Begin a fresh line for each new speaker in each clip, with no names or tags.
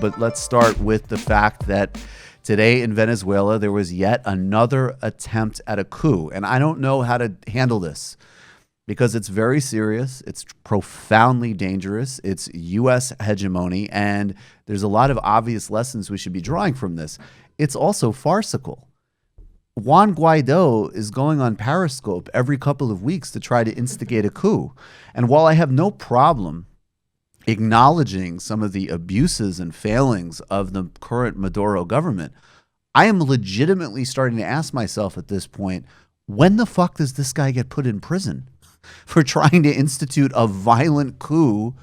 but let's start with the fact that today in Venezuela, there was yet another attempt at a coup. And I don't know how to handle this because it's very serious. It's profoundly dangerous. It's U.S. hegemony. And there's a lot of obvious lessons we should be drawing from this. It's also farcical. Juan Guaido is going on Periscope every couple of weeks to try to instigate a coup. And while I have no problem acknowledging some of the abuses and failings of the current Maduro government, I am legitimately starting to ask myself at this point, when the fuck does this guy get put in prison for trying to institute a violent coup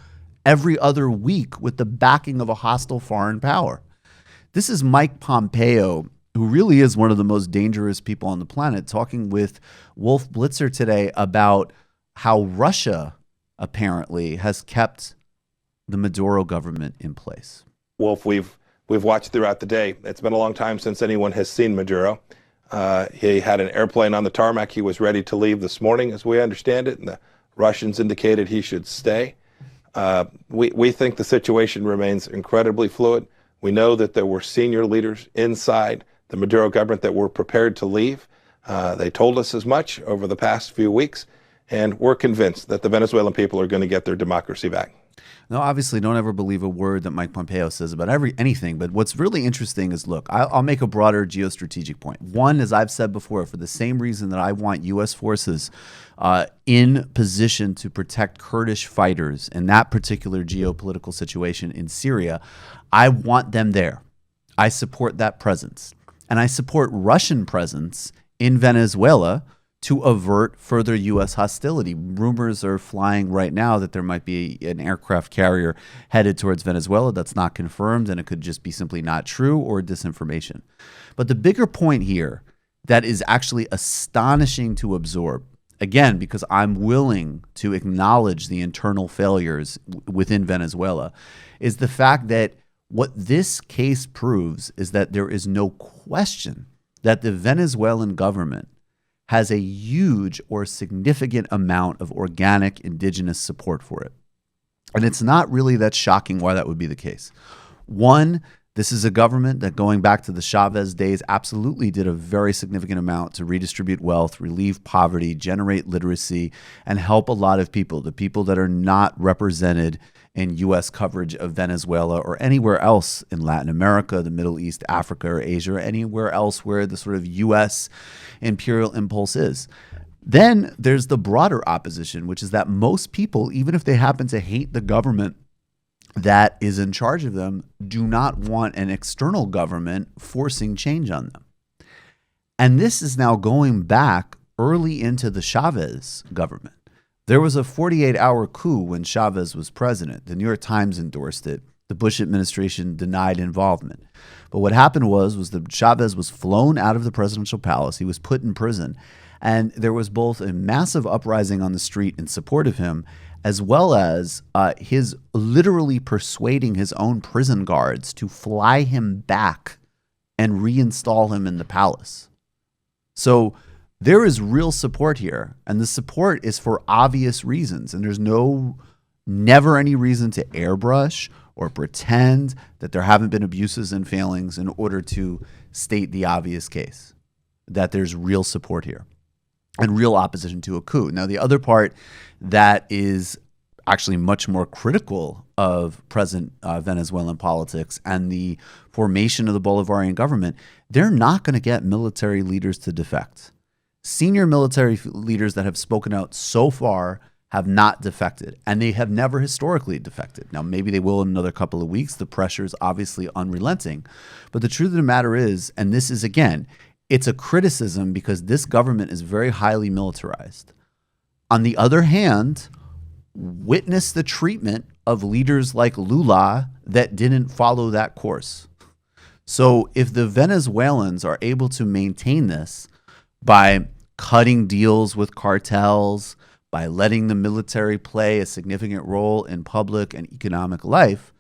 every other week with the backing of a hostile foreign power? This is Mike Pompeo, who really is one of the most dangerous people on the planet, talking with Wolf Blitzer today about how Russia apparently has kept the Maduro government in place.
Wolf, we've watched throughout the day. It's been a long time since anyone has seen Maduro. He had an airplane on the tarmac. He was ready to leave this morning, as we understand it, and the Russians indicated he should stay. We think the situation remains incredibly fluid. We know that there were senior leaders inside the Maduro government that were prepared to leave. They told us as much over the past few weeks, and we're convinced that the Venezuelan people are going to get their democracy back.
No, obviously, don't ever believe a word that Mike Pompeo says about anything. But what's really interesting is, look, I'll make a broader geostrategic point. One, as I've said before, for the same reason that I want U.S. forces in position to protect Kurdish fighters in that particular geopolitical situation in Syria, I want them there. I support that presence. And I support Russian presence in Venezuela to avert further U.S. hostility. Rumors are flying right now that there might be an aircraft carrier headed towards Venezuela. That's not confirmed, and it could just be simply not true or disinformation. But the bigger point here that is actually astonishing to absorb, again, because I'm willing to acknowledge the internal failures within Venezuela, is the fact that what this case proves is that there is no question that the Venezuelan government has a huge or significant amount of organic indigenous support for it. And it's not really that shocking why that would be the case. One, this is a government that, going back to the Chavez days, absolutely did a very significant amount to redistribute wealth, relieve poverty, generate literacy, and help a lot of people, the people that are not represented in U.S. coverage of Venezuela or anywhere else in Latin America, the Middle East, Africa, or Asia, or anywhere else where the sort of U.S. imperial impulse is. Then there's the broader opposition, which is that most people, even if they happen to hate the government that is in charge of them, do not want an external government forcing change on them. And this is now going back early into the Chavez government. There was a 48-hour coup when Chavez was president. The New York Times endorsed it. The Bush administration denied involvement. But what happened was that Chavez was flown out of the presidential palace. He was put in prison. And there was both a massive uprising on the street in support of him, as well as his literally persuading his own prison guards to fly him back and reinstall him in the palace. So there is real support here, and the support is for obvious reasons, and there's never any reason to airbrush or pretend that there haven't been abuses and failings in order to state the obvious case, that there's real support here and real opposition to a coup. Now, the other part that is actually much more critical of present Venezuelan politics and the formation of the Bolivarian government, they're not going to get military leaders to defect. Senior military leaders that have spoken out so far have not defected, and they have never historically defected. Now, maybe they will in another couple of weeks. The pressure is obviously unrelenting. But the truth of the matter is, and this is, again, it's a criticism because this government is very highly militarized. On the other hand, witness the treatment of leaders like Lula that didn't follow that course. So if the Venezuelans are able to maintain this by cutting deals with cartels, by letting the military play a significant role in public and economic life,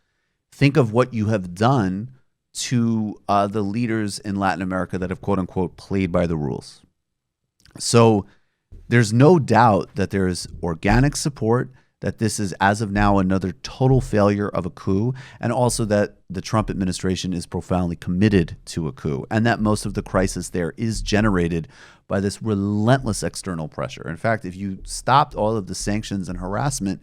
think of what you have done to the leaders in Latin America that have, quote unquote, played by the rules. So there's no doubt that there is organic support. that this is, as of now, another total failure of a coup, and also that the Trump administration is profoundly committed to a coup, and that most of the crisis there is generated by this relentless external pressure. In fact, if you stopped all of the sanctions and harassment,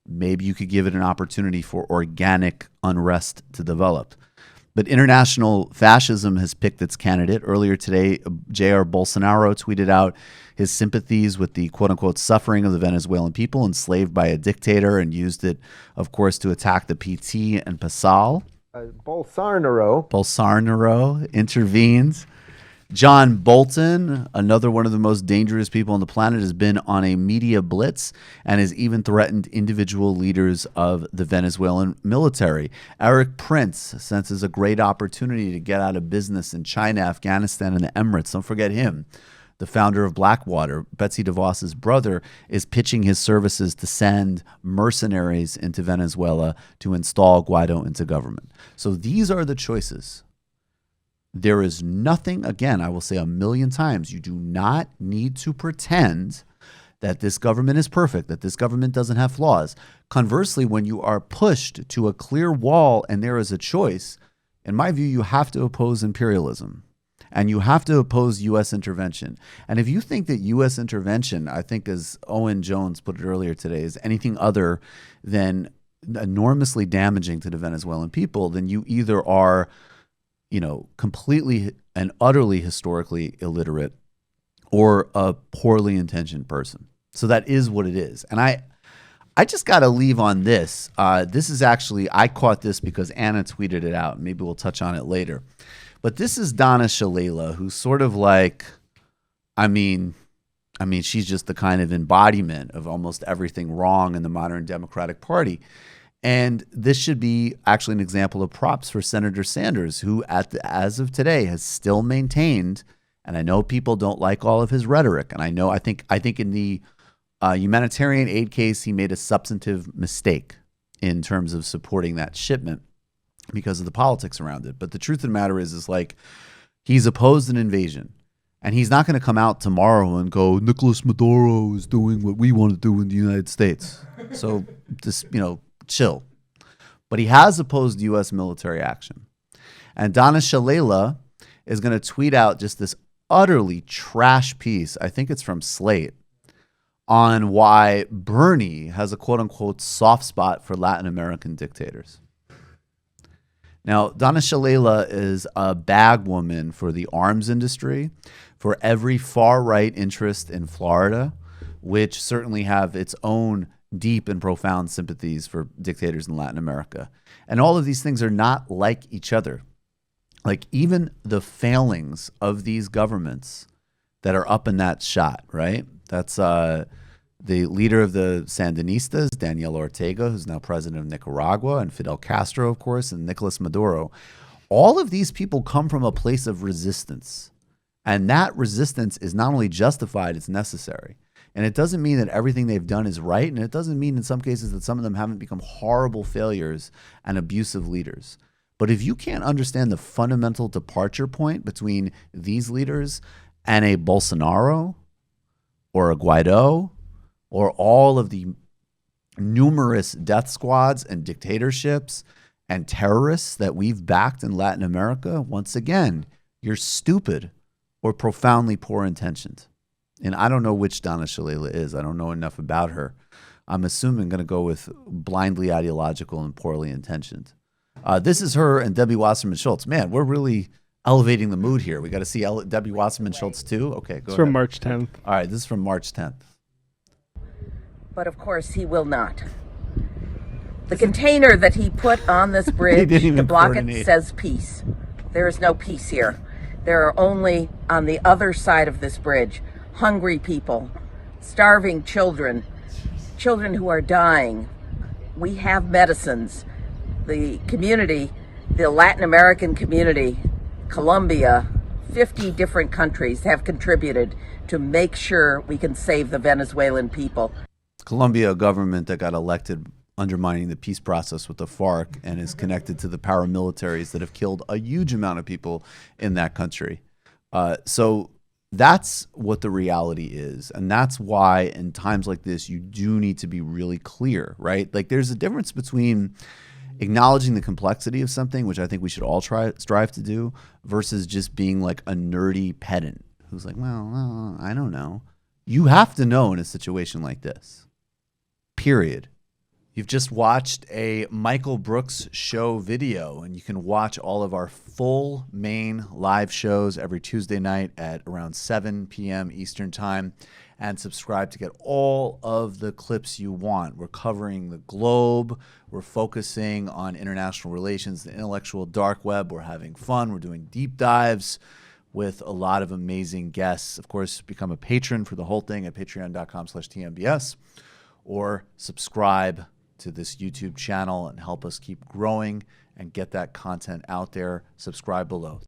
maybe you could give it an opportunity for organic unrest to develop. But international fascism has picked its candidate. Earlier today, Jair Bolsonaro tweeted out his sympathies with the quote-unquote suffering of the Venezuelan people enslaved by a dictator, and used it, of course, to attack the PT and PASAL. Bolsonaro intervenes. John Bolton, another one of the most dangerous people on the planet, has been on a media blitz and has even threatened individual leaders of the Venezuelan military. Eric Prince senses a great opportunity to get out of business in China, Afghanistan, and the Emirates. Don't forget him. The founder of Blackwater, Betsy DeVos's brother, is pitching his services to send mercenaries into Venezuela to install Guaido into government. So these are the choices. There is nothing, again, I will say a million times, you do not need to pretend that this government is perfect, that this government doesn't have flaws. Conversely, when you are pushed to a clear wall and there is a choice, in my view, you have to oppose imperialism. And you have to oppose U.S. intervention. And if you think that U.S. intervention, I think as Owen Jones put it earlier today, is anything other than enormously damaging to the Venezuelan people, then you either are, completely and utterly historically illiterate, or a poorly intentioned person. So that is what it is. And I just got to leave on this. This is actually, I caught this because Anna tweeted it out. Maybe we'll touch on it later. But this is Donna Shalala, who's sort of like, she's just the kind of embodiment of almost everything wrong in the modern Democratic Party. And this should be actually an example of props for Senator Sanders, who as of today has still maintained, and I know people don't like all of his rhetoric, and I think in the humanitarian aid case, he made a substantive mistake in terms of supporting that shipment because of the politics around it. But the truth of the matter is like, he's opposed an invasion, and he's not going to come out tomorrow and go, Nicolas Maduro is doing what we want to do in the United States. So just, chill. But he has opposed U.S. military action. And Donna Shalala is going to tweet out just this utterly trash piece, I think it's from Slate, on why Bernie has a quote-unquote soft spot for Latin American dictators. Now, Donna Shalala is a bag woman for the arms industry, for every far-right interest in Florida, which certainly have its own deep and profound sympathies for dictators in Latin America. And all of these things are not like each other. Like even the failings of these governments that are up in that shot, right? That's the leader of the Sandinistas, Daniel Ortega, who's now president of Nicaragua, and Fidel Castro, of course, and Nicolas Maduro. All of these people come from a place of resistance. And that resistance is not only justified, it's necessary. And it doesn't mean that everything they've done is right. And it doesn't mean in some cases that some of them haven't become horrible failures and abusive leaders. But if you can't understand the fundamental departure point between these leaders and a Bolsonaro or a Guaido or all of the numerous death squads and dictatorships and terrorists that we've backed in Latin America, once again, you're stupid or profoundly poor intentioned. And I don't know which Donna Shalala is. I don't know enough about her. I'm assuming going to go with blindly ideological and poorly intentioned. This is her and Debbie Wasserman Schultz. Man, we're really elevating the mood here. We got to see Debbie Wasserman Schultz too. Okay, go ahead.
It's from March 10th.
All right, this is from March 10th.
But of course, he will not. The container that he put on this bridge to block it says peace. There is no peace here. There are only, on the other side of this bridge, hungry people, starving children, children who are dying. We have medicines. The community, the Latin American community, Colombia, 50 different countries have contributed to make sure we can save the Venezuelan people.
Colombia, a government that got elected undermining the peace process with the FARC and is connected to the paramilitaries that have killed a huge amount of people in that country. So That's what the reality is. And that's why in times like this, you do need to be really clear, right? Like there's a difference between acknowledging the complexity of something, which I think we should all strive to do, versus just being like a nerdy pedant who's like, well, I don't know. You have to know in a situation like this, period. You've just watched a Michael Brooks show video, and you can watch all of our full main live shows every Tuesday night at around 7 p.m. Eastern Time, and subscribe to get all of the clips you want. We're covering the globe. We're focusing on international relations, the intellectual dark web. We're having fun. We're doing deep dives with a lot of amazing guests. Of course, become a patron for the whole thing at patreon.com/TMBS, or subscribe to this YouTube channel and help us keep growing and get that content out there. Subscribe below.